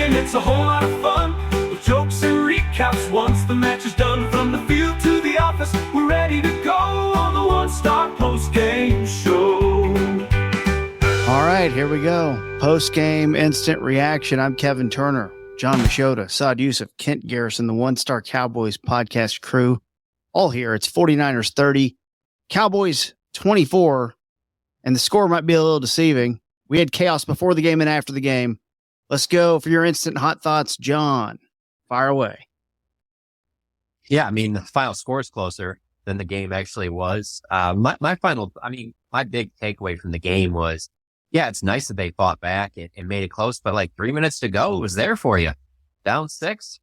postgame, it's a whole lot of fun. With jokes and recaps once the match is done. From the field to the office, we're ready to go on the one-star postgame show. All right, here we go. Post-game instant reaction. I'm Kevin Turner, John Machota, Saad Youssef, Kent Garrison, the One-Star Cowboys podcast crew. All here. It's 49ers 30, Cowboys 24, and the score might be a little deceiving. We had chaos before the game and after the game. Let's go for your instant hot thoughts, John. Fire away. Yeah, I mean, the final score is closer than the game actually was. My big takeaway from the game was, yeah, it's nice that they fought back and made it close, but like 3 minutes to go, it was there for you. Down 6,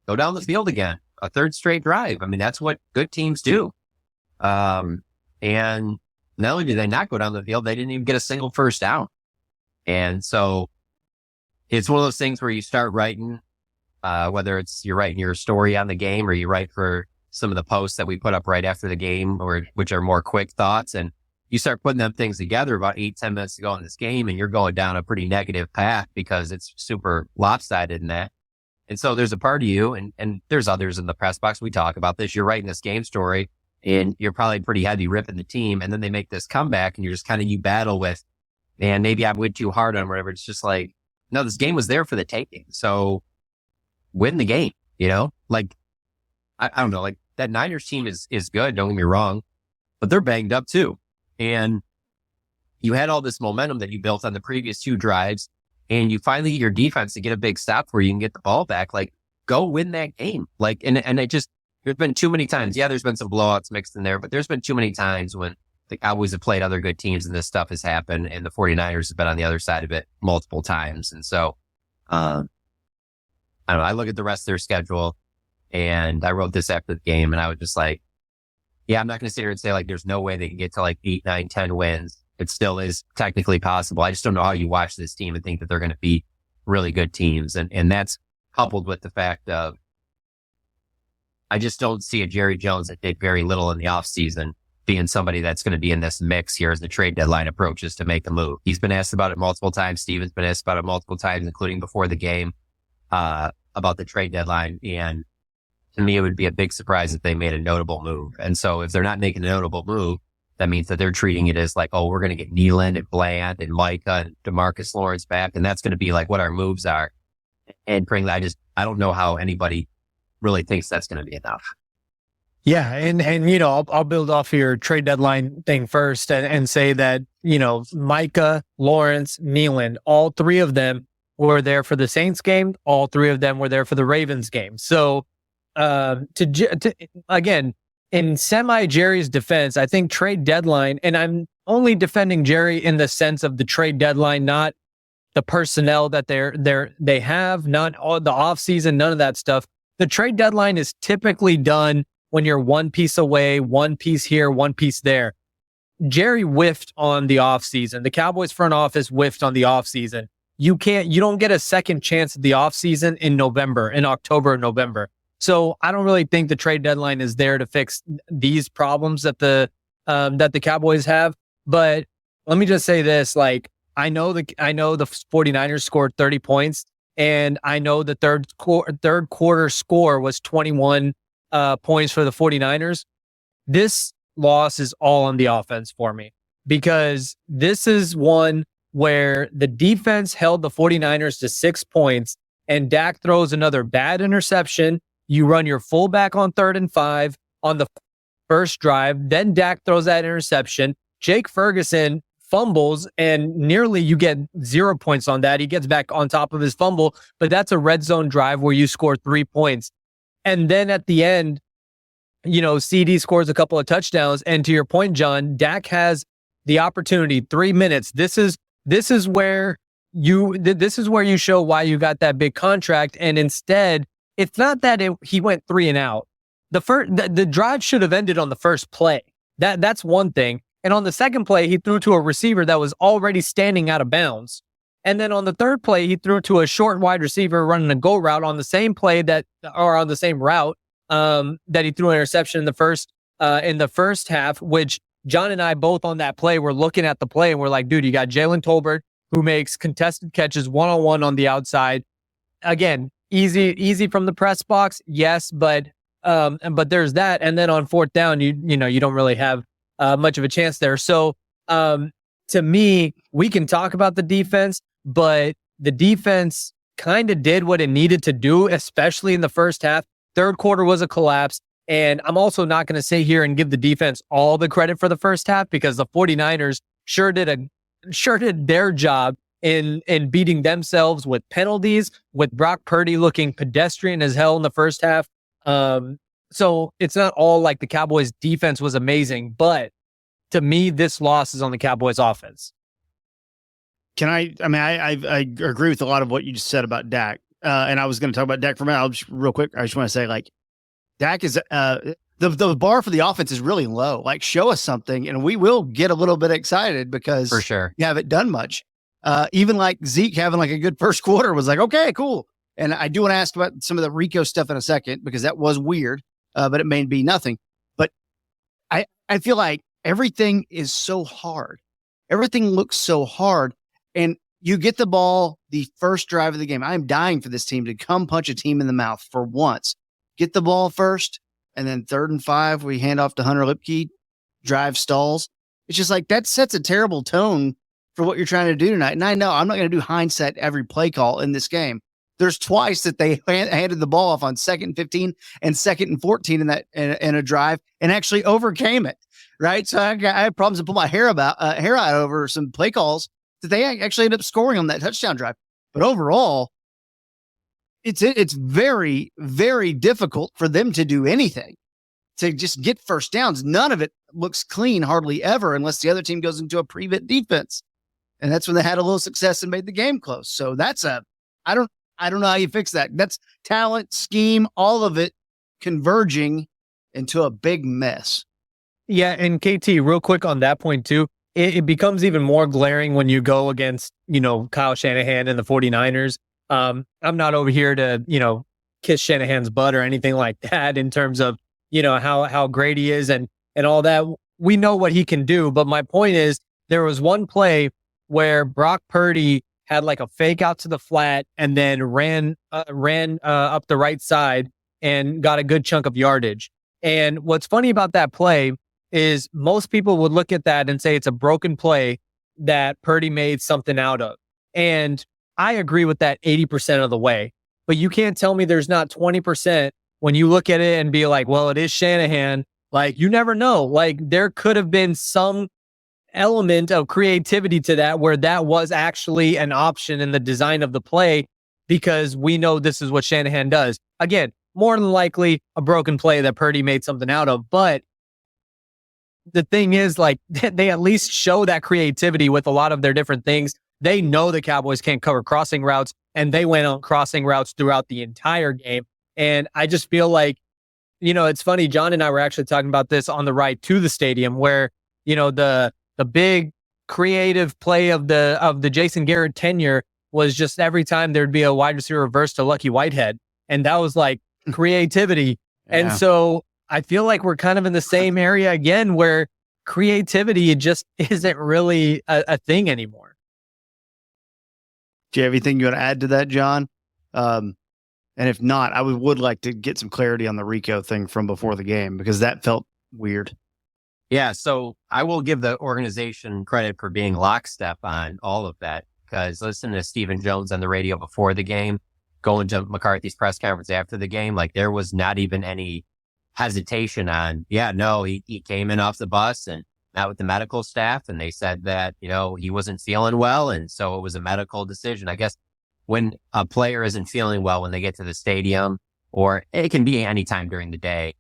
go down the field again. A third straight drive. I mean, that's what good teams do. And not only did they not go down the field, they didn't even get a single first down. And so it's one of those things where you start writing, whether it's you're writing your story on the game or you write for some of the posts that we put up right after the game, which are more quick thoughts. And you start putting them things together about 8-10 minutes to go in this game, and you're going down a pretty negative path because it's super lopsided in that. And so there's a part of you, and there's others in the press box. We talk about this. You're writing this game story, and you're probably pretty heavy ripping the team. And then they make this comeback, and you're just you battle with, man, maybe I went too hard on whatever. It's just like, no, this game was there for the taking. So win the game, Like, I don't know, like that Niners team is good. Don't get me wrong, but they're banged up too. And you had all this momentum that you built on the previous 2 drives, and you finally get your defense to get a big stop where you can get the ball back. Like, go win that game. Like, and it just, there's been too many times. Yeah, there's been some blowouts mixed in there, but there's been too many times when the Cowboys have played other good teams and this stuff has happened, and the 49ers have been on the other side of it multiple times. And so, I don't know. I look at the rest of their schedule, and I wrote this after the game, and I was just like, yeah, I'm not going to sit here and say like there's no way they can get to like 8, 9, 10 wins. It still is technically possible. I just don't know how you watch this team and think that they're going to beat really good teams. And that's coupled with the fact of I just don't see a Jerry Jones that did very little in the offseason being somebody that's going to be in this mix here as the trade deadline approaches to make a move. He's been asked about it multiple times. Steven's been asked about it multiple times, including before the game, about the trade deadline. And to me, it would be a big surprise if they made a notable move. And so if they're not making a notable move, that means that they're treating it as like, oh, we're going to get Nealon and Bland and Micah and DeMarcus Lawrence back. And that's going to be like what our moves are. And frankly, I don't know how anybody really thinks that's going to be enough. Yeah. And I'll build off your trade deadline thing first and say that, Micah, Lawrence, Nealon, all 3 of them were there for the Saints game. All 3 of them were there for the Ravens game. So, again, in Jerry's defense, I think trade deadline, and I'm only defending Jerry in the sense of the trade deadline, not the personnel that they have, not all the offseason, none of that stuff. The trade deadline is typically done when you're one piece away, one piece here, one piece there. Jerry whiffed on the offseason. The Cowboys front office whiffed on the offseason. You don't get a second chance at the offseason in October or November. So I don't really think the trade deadline is there to fix these problems that the Cowboys have. But let me just say this: like I know the 49ers scored 30 points, and I know the third quarter score was 21 points for the 49ers. This loss is all on the offense for me, because this is one where the defense held the 49ers to 6 points, and Dak throws another bad interception. You run your fullback on 3rd and 5 on the first drive. Then Dak throws that interception. Jake Ferguson fumbles, and nearly you get 0 points on that. He gets back on top of his fumble, but that's a red zone drive where you score 3 points. And then at the end, CD scores a couple of touchdowns. And to your point, John, Dak has the opportunity, 3 minutes. This is where you show why you got that big contract. And instead, it's not that he went 3 and out. The drive should have ended on the first play. That's one thing. And on the second play, he threw to a receiver that was already standing out of bounds. And then on the third play, he threw to a short wide receiver running a go route on the same play on the same route that he threw an interception in the first half, which John and I both on that play were looking at the play and we're like, dude, you got Jalen Tolbert, who makes contested catches one-on-one on the outside. again, easy from the press box. Yes, but there's that. And then on fourth down, you know, you don't really have much of a chance there. So to me, we can talk about the defense, but the defense kind of did what it needed to do, especially in the first half. Third quarter was a collapse. And I'm also not going to sit here and give the defense all the credit for the first half, because the 49ers sure did their job in beating themselves with penalties, with Brock Purdy looking pedestrian as hell in the first half. So it's not all like the Cowboys defense was amazing, but to me, this loss is on the Cowboys offense. I agree with a lot of what you just said about Dak. And I was going to talk about Dak for a minute. I'll just real quick. I just want to say, like, Dak is the bar for the offense is really low. Like, show us something and we will get a little bit excited, because For sure. you haven't done much. Even like Zeke having like a good first quarter was like, okay, cool. And I do want to ask about some of the Rico stuff in a second, because that was weird, but it may be nothing. But I feel like everything is so hard. Everything looks so hard. And you get the ball the first drive of the game. I'm dying for this team to come punch a team in the mouth for once. Get the ball first, and then 3rd and 5, we hand off to Hunter Lipke, drive stalls. It's just like, that sets a terrible tone for what you're trying to do tonight. And I know I'm not going to do hindsight every play call in this game. There's twice that they handed the ball off on 2nd and 15 and 2nd and 14 in a drive, and actually overcame it. Right. So I had problems to pull my hair out over some play calls that they actually ended up scoring on that touchdown drive. But overall, it's very, very difficult for them to do anything, to just get first downs. None of it looks clean hardly ever, unless the other team goes into a prevent defense. And that's when they had a little success and made the game close. So I don't know how you fix that. That's talent, scheme, all of it converging into a big mess. Yeah, and KT, real quick on that point too, it becomes even more glaring when you go against, you know, Kyle Shanahan and the 49ers. I'm not over here to, you know, kiss Shanahan's butt or anything like that in terms of, you know, how great he is and all that. We know what he can do. But my point is, there was one play where Brock Purdy had like a fake out to the flat and then ran up the right side and got a good chunk of yardage. And what's funny about that play is most people would look at that and say it's a broken play that Purdy made something out of. And I agree with that 80% of the way. But you can't tell me there's not 20% when you look at it and be like, well, it is Shanahan. Like, you never know. Like, there could have been some element of creativity to that, where that was actually an option in the design of the play, because we know this is what Shanahan does. Again, more than likely a broken play that Purdy made something out of. But the thing is, like, they at least show that creativity with a lot of their different things. They know the Cowboys can't cover crossing routes, and they went on crossing routes throughout the entire game. And I just feel like, you know, it's funny. John and I were actually talking about this on the ride to the stadium, where, you know, the big creative play of the Jason Garrett tenure was just every time there'd be a wide receiver reverse to Lucky Whitehead. And that was like creativity. Yeah. And so I feel like we're kind of in the same area again, where creativity just isn't really a thing anymore. Do you have anything you want to add to that, John? And if not, I would like to get some clarity on the Rico thing from before the game, because that felt weird. Yeah, so I will give the organization credit for being lockstep on all of that, because listening to Stephen Jones on the radio before the game, going to McCarthy's press conference after the game, like, there was not even any hesitation on, he came in off the bus and met with the medical staff, and they said that, you know, he wasn't feeling well. And so it was a medical decision. I guess when a player isn't feeling well, when they get to the stadium, or it can be any time during the day,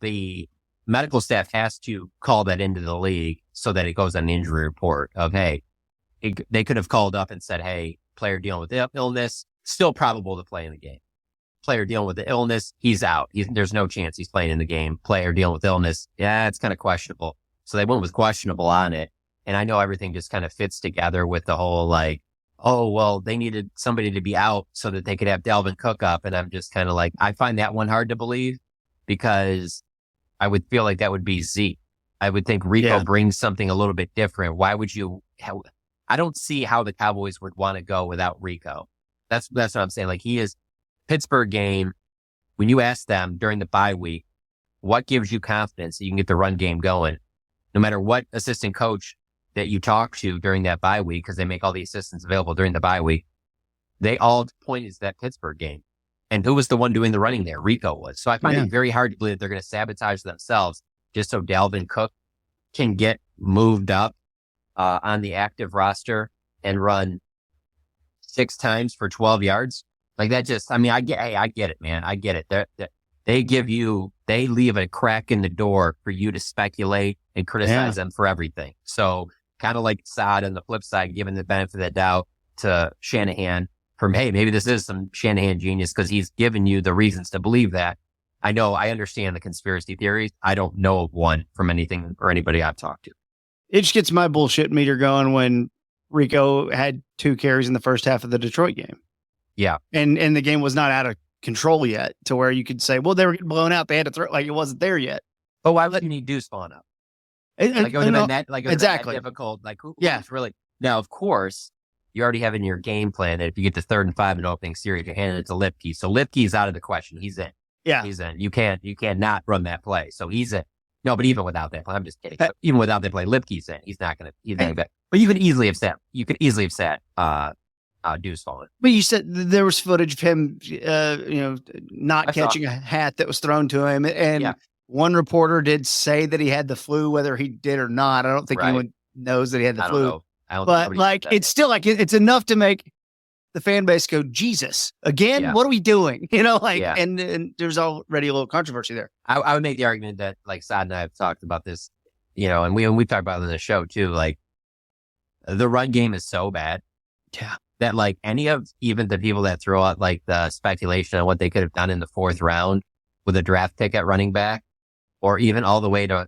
the medical staff has to call that into the league so that it goes on the injury report of, hey, they could have called up and said, hey, player dealing with illness, still probable to play in the game. Player dealing with the illness, he's out. There's no chance he's playing in the game. Player dealing with illness, it's kind of questionable. So they went with questionable on it. And I know everything just kind of fits together with the whole, like, oh, well, they needed somebody to be out so that they could have Dalvin Cook up. And I'm just kind of like, I find that one hard to believe, because I would feel like that would be Zeke. I would think Rico brings something a little bit different. Why would you? I don't see how the Cowboys would want to go without Rico. That's what I'm saying. Like, he is Pittsburgh game. When you ask them during the bye week, what gives you confidence that you can get the run game going? No matter what assistant coach that you talk to during that bye week, because they make all the assistants available during the bye week, they all pointed to that Pittsburgh game. And who was the one doing the running there? Rico was. So I find it very hard to believe that they're going to sabotage themselves just so Dalvin Cook can get moved up on the active roster and run 6 times for 12 yards. Like, that just, I mean, I get it, man. I get it. They leave a crack in the door for you to speculate and criticize them for everything. So kind of like Saad on the flip side, giving the benefit of the doubt to Shanahan from, hey, maybe this is some Shanahan genius because he's given you the reasons to believe that. I understand the conspiracy theories. I don't know of one from anything or anybody I've talked to. It just gets my bullshit meter going when Rico had 2 carries in the first half of the Detroit game. Yeah. And the game was not out of control yet to where you could say, well, they were getting blown out. They had to throw, like, it wasn't there yet. But why wouldn't he do spawn up? Like, it would have been that, like, it would have been that difficult. Like, who's really? Now, of course, you already have in your game plan that if you get to 3rd and 5 in opening series, you're handing it to Lipke. So Lipke's out of the question. He's in. Yeah. He's in. You can't not run that play. So he's in. No, but even without that play, I'm just kidding. So even without that play, Lipke's in. He's not going to, but you could easily have sat Deuce falling. But you said there was footage of him, not catching a hat that was thrown to him. And one reporter did say that he had the flu, whether he did or not. I don't think anyone knows that he had the flu. But like, it's still like, it's enough to make the fan base go, Jesus, again? Yeah. What are we doing? And there's already a little controversy there. I would make the argument that, like, Saad and I have talked about this, and we talked about it in the show too. Like, the run game is so bad. Yeah. That, like, any of even the people that throw out, like, the speculation on what they could have done in the 4th round with a draft pick at running back, or even all the way to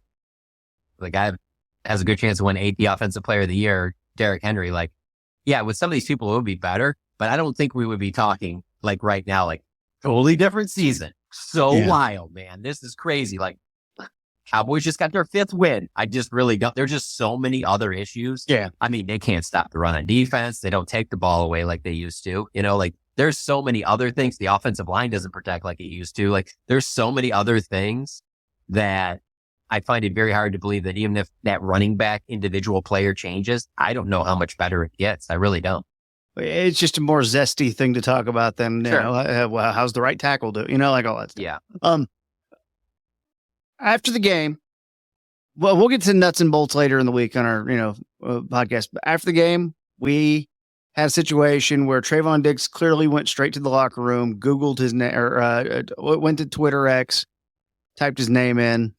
the guy that has a good chance to win AP Offensive Player of the Year, Derrick Henry. Like, yeah, with some of these people, it would be better, but I don't think we would be talking, like, right now, like, totally different season. So wild, man. This is crazy. Like, Cowboys just got their 5th win. I just really don't. There's just so many other issues. Yeah. I mean, they can't stop the run on defense. They don't take the ball away like they used to. Like, there's so many other things. The offensive line doesn't protect like it used to. Like, there's so many other things that I find it very hard to believe that even if that running back individual player changes, I don't know how much better it gets. I really don't. It's just a more zesty thing to talk about than, well, how's the right tackle do? Like all that stuff. Yeah. After the game, well, we'll get to nuts and bolts later in the week on our, podcast. But after the game, we had a situation where Trayvon Diggs clearly went straight to the locker room, Googled his name, or went to Twitter X, typed his name in,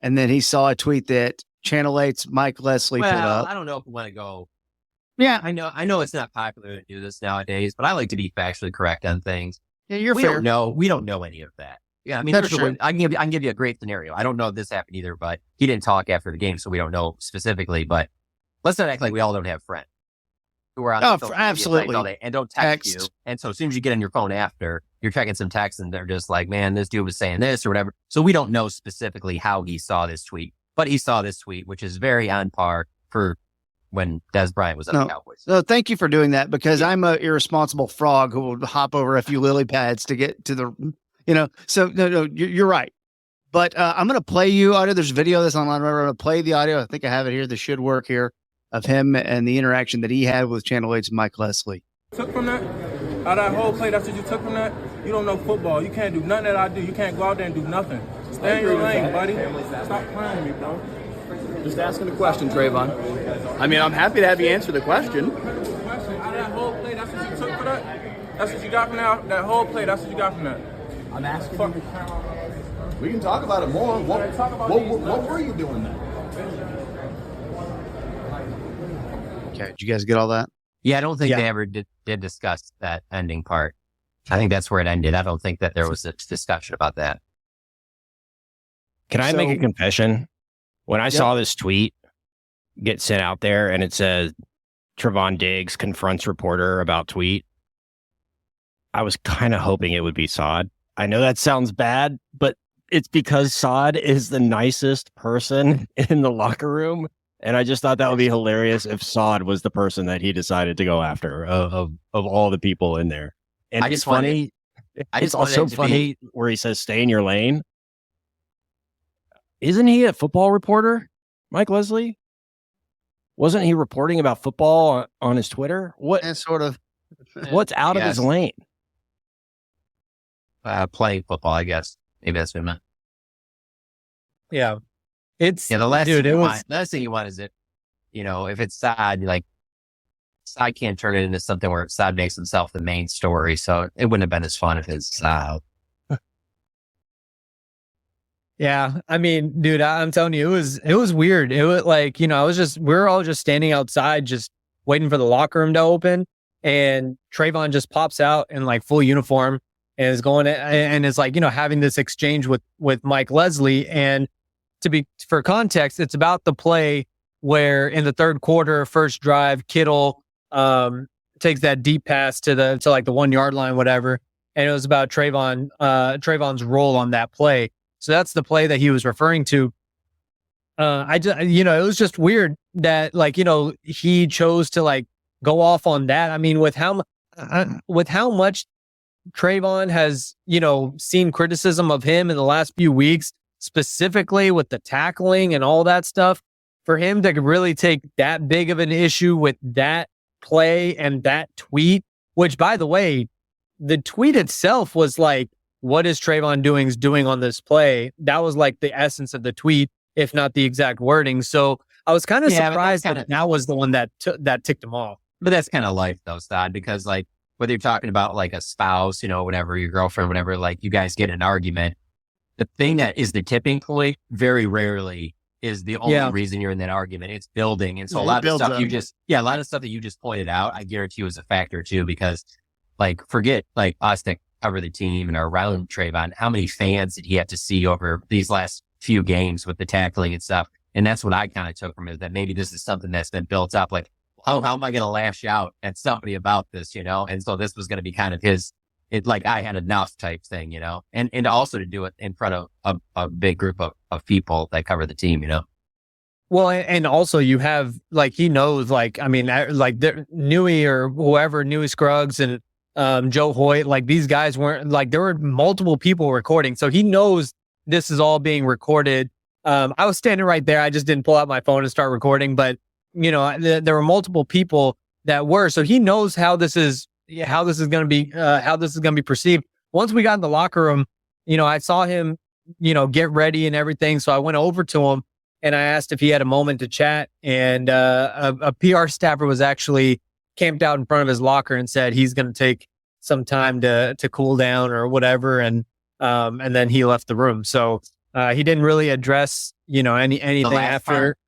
and then he saw a tweet that Channel 8's Mike Leslie put up. I don't know if we want to go. Yeah, I know it's not popular to do this nowadays, but I like to be factually correct on things. Yeah, we fair. don't know. We don't know any of that. Yeah, I mean, I can give you a great scenario. I don't know if this happened either, but he didn't talk after the game, so we don't know specifically. But let's not act like we all don't have friends who are on absolutely all day and don't text you. And so as soon as you get on your phone after, you're checking some texts, and they're just like, "Man, this dude was saying this or whatever." So we don't know specifically how he saw this tweet, but he saw this tweet, which is very on par for when Des Bryant was on the Cowboys. So thank you for doing that, because I'm a irresponsible frog who will hop over a few lily pads to get to the. So no, you're right. But I'm going to play you audio. There's video that's online. I'm going to play the audio. I think I have it here. This should work here, of him and the interaction that he had with Channel 8's Mike Leslie. Took from that? Out of that whole play, that's what you took from that? You don't know football. You can't do nothing that I do. You can't go out there and do nothing. Stay in your lane, buddy. Stop playing me, bro. Just asking a question, Trayvon. I mean, I'm happy to have you answer the question. Out of that whole play, that's what you took for that? That's what you got from that whole play, that's what you got from that? I'm asking you. We can talk about it more. What were you doing then? Okay, did you guys get all that? Yeah, I don't think they ever did discuss that ending part. I think that's where it ended. I don't think that there was a discussion about that. Can I make a confession? When I saw this tweet get sent out there and it says Trayvon Diggs confronts reporter about tweet, I was kind of hoping it would be Saad. I know that sounds bad, but it's because Saad is the nicest person in the locker room. And I just thought that would be hilarious if Saad was the person that he decided to go after of all the people in there. And it's funny. It's also funny where he says, "Stay in your lane." Isn't he a football reporter, Mike Leslie? Wasn't he reporting about football on his Twitter? What sort of? What's out of his lane? Playing football, I guess. Maybe that's what I meant. Yeah. The last thing you want is if it's Saad, like Saad can't turn it into something where Saad makes himself the main story. So it wouldn't have been as fun if it's Yeah, I mean, dude, I'm telling you, it was weird. It was like, we were all just standing outside, just waiting for the locker room to open, and Trayvon just pops out in like full uniform and is going and is like, having this exchange with Mike Leslie. And for context, it's about the play where in the third quarter, first drive, Kittle takes that deep pass to like the 1 yard line, whatever, and it was about Trayvon's role on that play. So that's the play that he was referring to. It was just weird that he chose to like go off on that. I mean, with how much Trayvon has, seen criticism of him in the last few weeks, specifically with the tackling and all that stuff, for him to really take that big of an issue with that play and that tweet, which, by the way, the tweet itself was like, "What is Trayvon doing on this play?" That was like the essence of the tweet, if not the exact wording. So I was kind of surprised that was the one that ticked him off. But that's kind of life though, Stod, because like whether you're talking about like a spouse, whatever, your girlfriend, whatever, like you guys get in an argument, the thing that is the tipping point very rarely is the only reason you're in that argument. It's building. And so a lot of stuff a lot of stuff that you just pointed out, I guarantee you was a factor too, because like forget like us that cover the team and are around Trayvon, how many fans did he have to see over these last few games with the tackling and stuff? And that's what I kind of took from it, that maybe this is something that's been built up. Like, how am I going to lash out at somebody about this, And so this was going to be kind of like I had enough type thing, and also to do it in front of a big group of people that cover the team, Well, and also you have like, he knows, like, I mean, like Newey or whoever, Newey Scruggs and Joe Hoyt, like these guys weren't like, there were multiple people recording. So he knows this is all being recorded. I was standing right there. I just didn't pull out my phone and start recording, but there were multiple people that were, so he knows how this is going to be perceived. Once we got in the locker room, I saw him, get ready and everything. So I went over to him and I asked if he had a moment to chat, and a PR staffer was actually camped out in front of his locker and said he's going to take some time to cool down or whatever. And then he left the room. So he didn't really address, anything after. Part,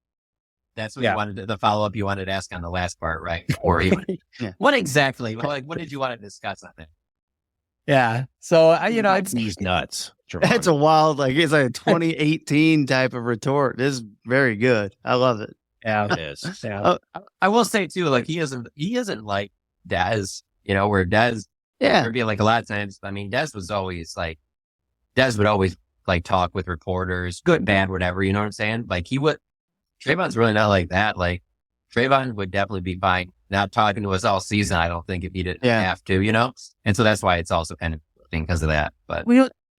that's what you wanted the follow up you wanted to ask on the last part, right? Or even what exactly? Like, what did you want to discuss on that? Yeah. So he's nuts. That's a wild, like it's like a 2018 type of retort. This is very good. I love it. Yeah, it is. Yeah. I will say too, like he isn't like Dez, where Dez, there'd be like a lot of times. I mean, Dez would always like talk with reporters, good, bad, whatever. You know what I'm saying? Like Trayvon's really not like that. Like Trayvon would definitely be fine not talking to us all season. I don't think if he didn't have to, and so that's why it's also kind of because of that. But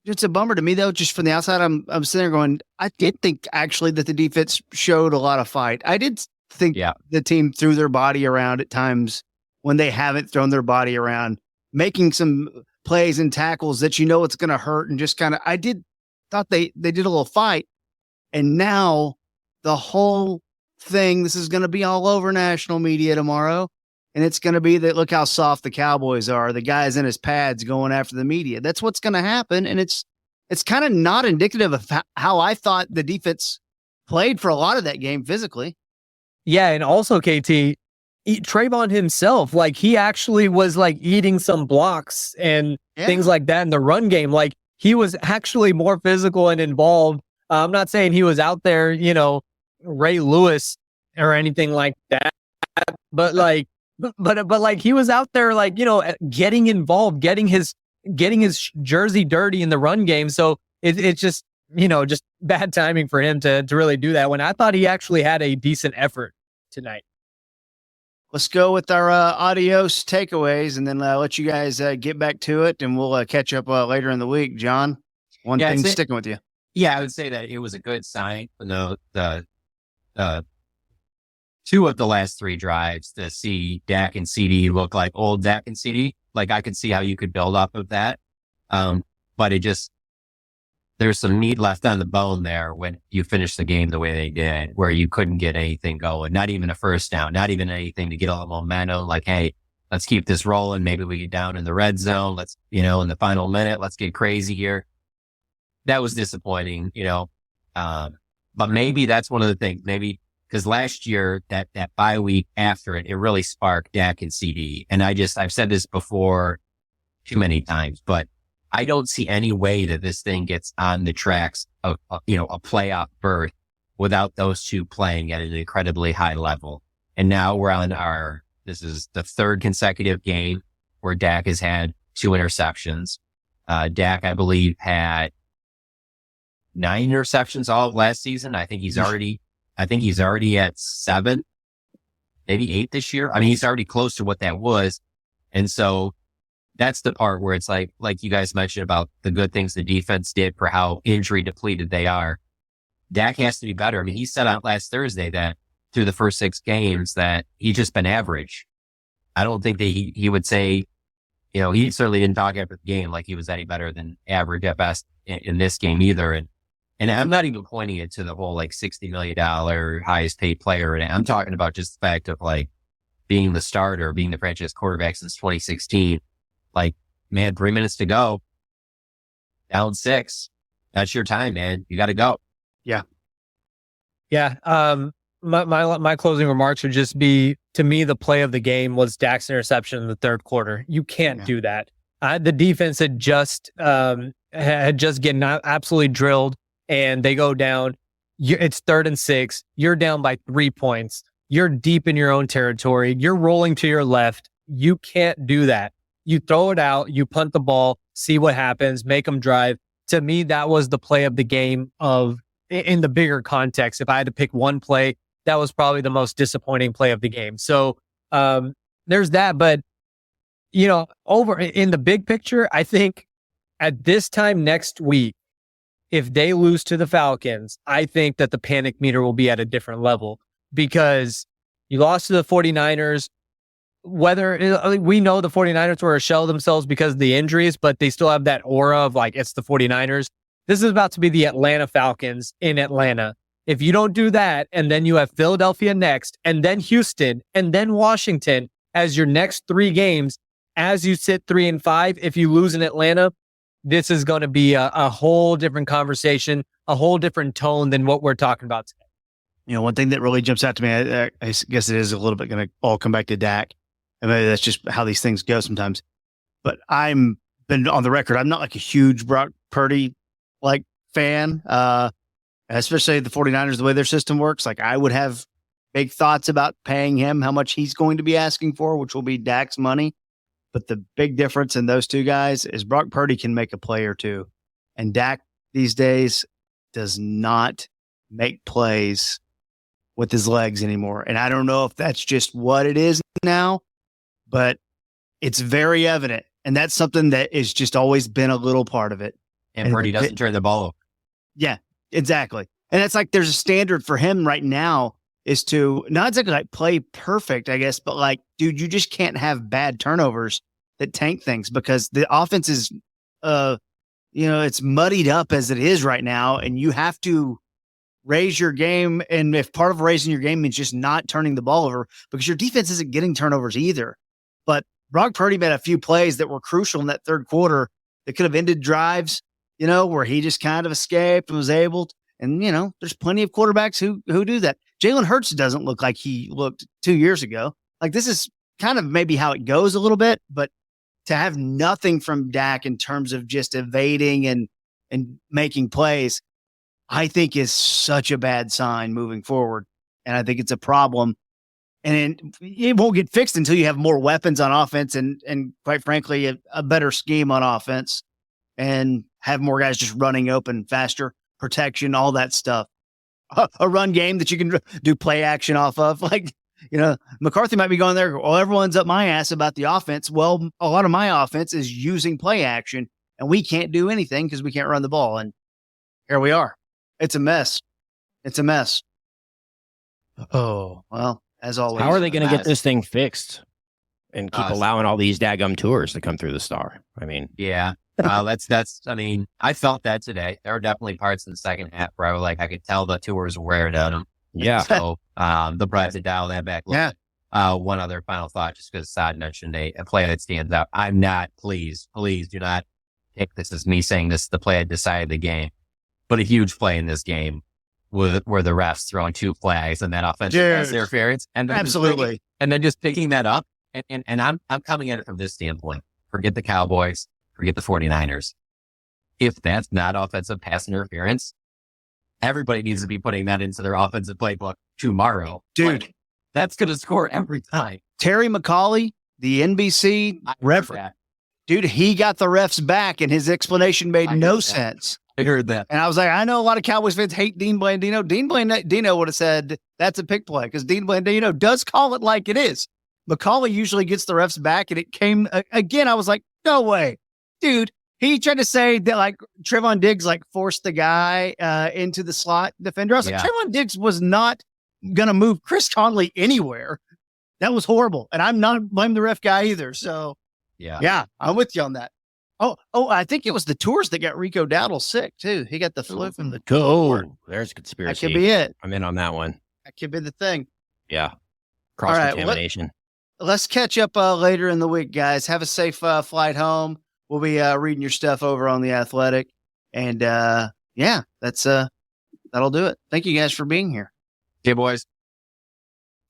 it's a bummer to me though. Just from the outside, I'm sitting there going, I did think actually that the defense showed a lot of fight. I did think the team threw their body around at times when they haven't thrown their body around, making some plays and tackles that it's going to hurt, and just kind of thought they did a little fight, and now the whole thing, this is going to be all over national media tomorrow. And it's going to be that, look how soft the Cowboys are. The guy's in his pads going after the media. That's what's going to happen. And it's kind of not indicative of how I thought the defense played for a lot of that game physically. Yeah. And also, KT, Trayvon himself, like he actually was like eating some blocks and things like that in the run game. Like he was actually more physical and involved. I'm not saying he was out there, Ray Lewis or anything like that, but like he was out there, like, getting involved, getting his jersey dirty in the run game. So it's just, just bad timing for him to really do that when I thought he actually had a decent effort tonight. Let's go with our adios takeaways, and then let you guys get back to it, and we'll catch up later in the week. John, one thing sticking with you. Yeah, I would say that it was a good sign. The 2 of the last 3 drives to see Dak and CD look like old Dak and CD. Like, I could see how you could build up of that. But there's some meat left on the bone there when you finish the game the way they did, where you couldn't get anything going, not even a first down, not even anything to get a little momentum. Like, hey, let's keep this rolling. Maybe we get down in the red zone. Let's, in the final minute, let's get crazy here. That was disappointing, but maybe that's one of the things, maybe because last year that bye week after it really sparked Dak and CD. And I've said this before too many times, but I don't see any way that this thing gets on the tracks of, a playoff berth without those 2 playing at an incredibly high level. And now we're on this is the 3rd consecutive game where Dak has had 2 interceptions. Dak, I believe, had 9 interceptions all of last season. I think he's already at 7, maybe 8 this year. I mean, he's already close to what that was. And so that's the part where it's like you guys mentioned about the good things the defense did for how injury depleted they are. Dak has to be better. I mean, he said out last Thursday that through the first 6 games that he's just been average. I don't think that he would say, he certainly didn't talk after the game like he was any better than average at best in this game either. And I'm not even pointing it to the whole $60 million highest paid player. And I'm talking about just the fact of being the starter, being the franchise quarterback since 2016. Man, 3 minutes to go, down 6. That's your time, man. You got to go. Yeah. Yeah. My closing remarks would just be, to me, the play of the game was Dak's interception in the 3rd quarter. You can't do that. The defense had just getting absolutely drilled, and they go down. It's 3rd and 6. You're down by 3 points. You're deep in your own territory. You're rolling to your left. You can't do that. You throw it out, you punt the ball, see what happens, make them drive. To me, that was the play of the game in the bigger context. If I had to pick one play, that was probably the most disappointing play of the game. So there's that. But, over in the big picture, I think at this time next week, if they lose to the Falcons, I think that the panic meter will be at a different level, because you lost to the 49ers. We know the 49ers were a shell of themselves because of the injuries, but they still have that aura of it's the 49ers. This is about to be the Atlanta Falcons in Atlanta. If you don't do that, and then you have Philadelphia next, and then Houston, and then Washington as your next 3 games, as you sit 3-5, if you lose in Atlanta, this is going to be a whole different conversation, a whole different tone than what we're talking about today. One thing that really jumps out to me, I guess it is a little bit going to all come back to Dak. And maybe that's just how these things go sometimes. But I'm been on the record, I'm not a huge Brock Purdy fan, especially the 49ers, the way their system works. I would have big thoughts about paying him how much he's going to be asking for, which will be Dak's money. But the big difference in those 2 guys is Brock Purdy can make a play or 2. And Dak these days does not make plays with his legs anymore. And I don't know if that's just what it is now, but it's very evident. And that's something that is just always been a little part of it. And Purdy doesn't turn the ball over. Yeah, exactly. And it's there's a standard for him right now is to not exactly play perfect, I guess, but dude, you just can't have bad turnovers that tank things, because the offense is, it's muddied up as it is right now. And you have to raise your game. And if part of raising your game means just not turning the ball over, because your defense isn't getting turnovers either. But Brock Purdy made a few plays that were crucial in that 3rd quarter that could have ended drives, where he just kind of escaped and was able to, and, there's plenty of quarterbacks who do that. Jalen Hurts doesn't look like he looked 2 years ago. This is kind of maybe how it goes a little bit, but to have nothing from Dak in terms of just evading and making plays, I think is such a bad sign moving forward. And I think it's a problem. And it won't get fixed until you have more weapons on offense and quite frankly, a better scheme on offense, and have more guys just running open faster. protection, all that stuff. A run game that you can do play action off of. Like, McCarthy might be going there. Well, everyone's up my ass about the offense. Well, a lot of my offense is using play action, and we can't do anything because we can't run the ball. And here we are. It's a mess. It's a mess. Oh, well, as always. How are they going to get this thing fixed and keep allowing all these daggum tours to come through the Star? I mean, yeah. I mean, I felt that today. There were definitely parts in the second half where I was like, I could tell the tours were wearing on them. Yeah. So, the Braves to dial that back. Yeah. One other final thought, just because Saad mentioned a play that stands out. I'm not, please do not take this as me saying this is the play that decided the game, but a huge play in this game where the refs throwing 2 flags and that offensive pass interference. And absolutely. And then just picking that up. And I'm coming at it from this standpoint. Forget the Cowboys, forget the 49ers. If that's not offensive pass interference, everybody needs to be putting that into their offensive playbook tomorrow. Dude, that's going to score every time. Terry McCauley, the NBC ref, dude, he got the refs back and his explanation made no sense. I heard that. And I was like, I know a lot of Cowboys fans hate Dean Blandino. Dean Blandino would have said that's a pick play because Dean Blandino does call it like it is. McCauley usually gets the refs back, and it came again. I was like, no way, dude. He tried to say that like Trevon Diggs like forced the guy into the slot defender. I was like, Trevon Diggs was not going to move Chris Conley anywhere. That was horrible. And I'm not blaming the ref guy either. So yeah, I'm with you on that. Oh, I think it was the tours that got Rico Dowdle sick too. He got the flu from the tour. There's a conspiracy. That could be it. I'm in on that one. That could be the thing. Yeah. Cross-contamination. Let's catch up later in the week, guys. Have a safe flight home. We'll be reading your stuff over on The Athletic. And that's that'll do it. Thank you guys for being here. Okay, boys.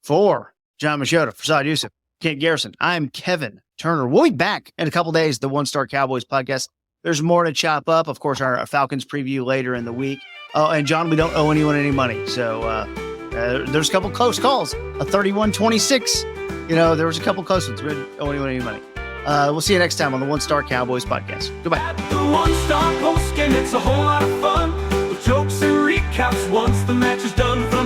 For Jon Machota, for Saad Youssef, Kent Garrison, I'm Kevin Turner. We'll be back in a couple days, the One Star Cowboys podcast. There's more to chop up. Of course, our Falcons preview later in the week. Oh, and John, we don't owe anyone any money. So there's a couple close calls. A 31-26. There was a couple close ones. We didn't owe anyone any money. We'll see you next time on the One Star Cowboys podcast. Goodbye. At the One Star postgame, it's a whole lot of fun with jokes and recaps once the match is done. From